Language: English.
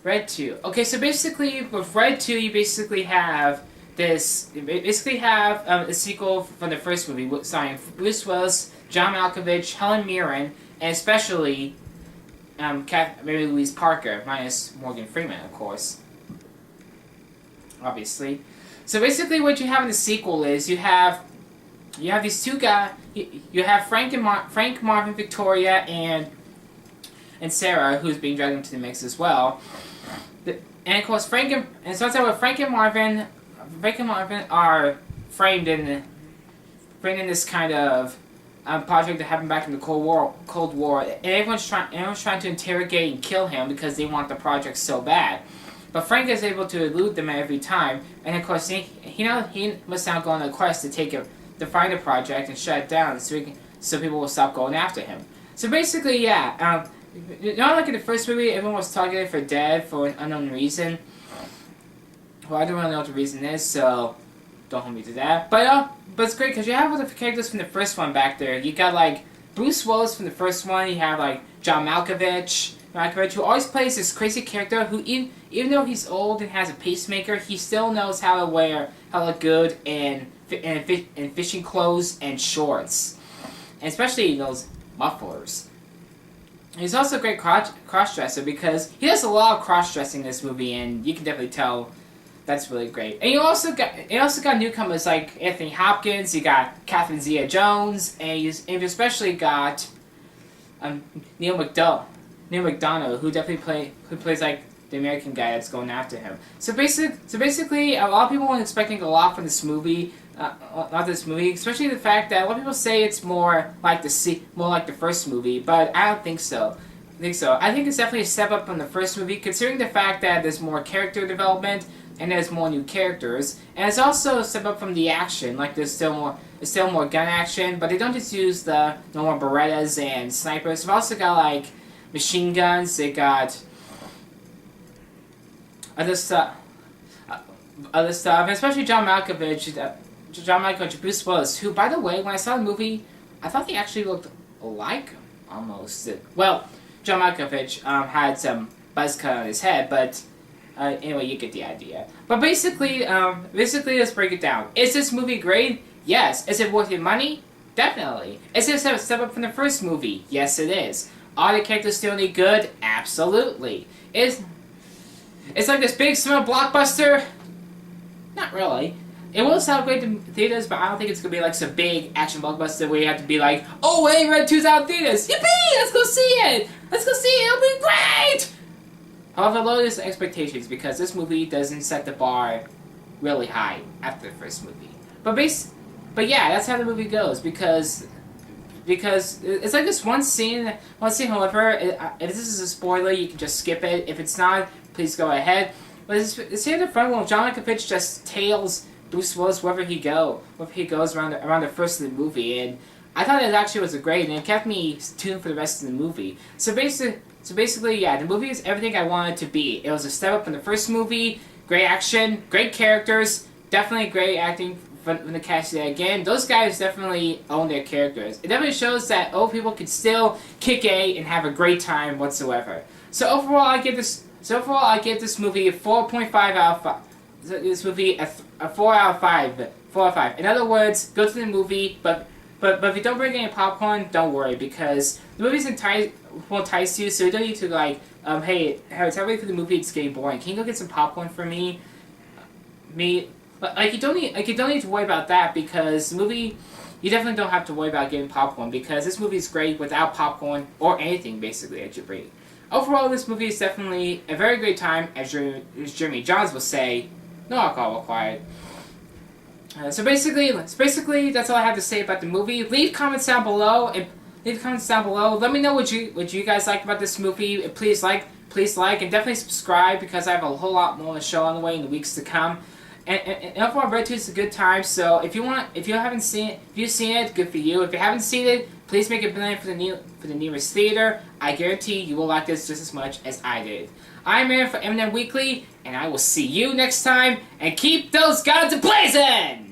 Red 2. Okay, so basically, with Red 2, you basically have this. You basically have a sequel from the first movie, starring Bruce Willis, John Malkovich, Helen Mirren, and especially Mary Louise Parker, minus Morgan Freeman, of course. Obviously. So basically, what you have in the sequel is you have these two guys. You have Frank, Marvin, Victoria, and Sarah, who's being dragged into the mix as well. And of course, it starts out with Frank and Marvin. Frank and Marvin are framed in this kind of project that happened back in the Cold War, and everyone's trying to interrogate and kill him because they want the project so bad. But Frank is able to elude them every time, and of course he must now go on a quest to find a project and shut it down so people will stop going after him. So basically, yeah. Not like in the first movie, everyone was targeted for dead for an unknown reason. Well, I don't really know what the reason is, so don't hold me to that. But it's great because you have all the characters from the first one back there. You got like Bruce Willis from the first one. You have like John Malkovich, who always plays this crazy character who, even though he's old and has a pacemaker, he still knows how to look good in fishing clothes and shorts, and especially those mufflers. He's also a great cross-dresser because he does a lot of cross-dressing in this movie, and you can definitely tell that's really great. And you also got newcomers like Anthony Hopkins, you got Catherine Zeta-Jones, and you've especially got Neil McDonough, who definitely plays like the American guy that's going after him. So basically, a lot of people weren't expecting a lot from this movie. Especially the fact that a lot of people say it's more like the first movie, but I don't think so. I think it's definitely a step up from the first movie, considering the fact that there's more character development and there's more new characters, and it's also a step up from the action. Like there's still more gun action, but they don't just use the normal Berettas and snipers. They've also got like machine guns. They got other stuff, and especially John Malkovich, Bruce Willis, who, by the way, when I saw the movie, I thought they actually looked like him, almost. Well, John Malkovich had some buzz cut on his head, but anyway, you get the idea. But basically, let's break it down. Is this movie great? Yes. Is it worth your money? Definitely. Is it a step up from the first movie? Yes, it is. Are the characters still any good? Absolutely. It's like this big summer blockbuster? Not really. It will sound great in theaters, but I don't think it's going to be like some big action blockbuster where you have to be like, oh, hey, Red 2's out in theaters! Yippee! Let's go see it! It'll be great! However, lower those expectations because this movie doesn't set the bar really high after the first movie. But yeah, that's how the movie goes because it's like this one scene, however, if this is a spoiler, you can just skip it. If it's not, please go ahead. But it's here in the front where John Malkovich just tails Bruce Willis wherever he goes around the first of the movie, and I thought it actually was great, and it kept me tuned for the rest of the movie. So basically, yeah, the movie is everything I wanted it to be. It was a step up from the first movie, great action, great characters, definitely great acting from the cast there. Again, those guys definitely own their characters. It definitely shows that old people can still kick A and have a great time whatsoever. So overall, I give this movie a 4.5 out of 5. This movie a 4 out of 5. 4 out of 5. In other words, go to the movie, but if you don't bring any popcorn, don't worry because the movie's will entice you. So you don't need to like, hey, it's halfway through the movie, it's getting boring. Can you go get some popcorn for me? But you don't need to worry about that because the movie, you definitely don't have to worry about getting popcorn because this movie is great without popcorn or anything basically that you bring. Overall, this movie is definitely a very great time, as Jeremy Johns will say. No alcohol required. So basically, that's all I have to say about the movie. Leave comments down below. Let me know what you guys like about this movie. And please like, and definitely subscribe because I have a whole lot more to show on the way in the weeks to come. And overall, Red 2 is a good time. So if you've seen it, good for you. If you haven't seen it, please make a plan for the nearest theater. I guarantee you will like this just as much as I did. I'm Aaron for Eminem Weekly, and I will see you next time. And keep those guns a-blazing!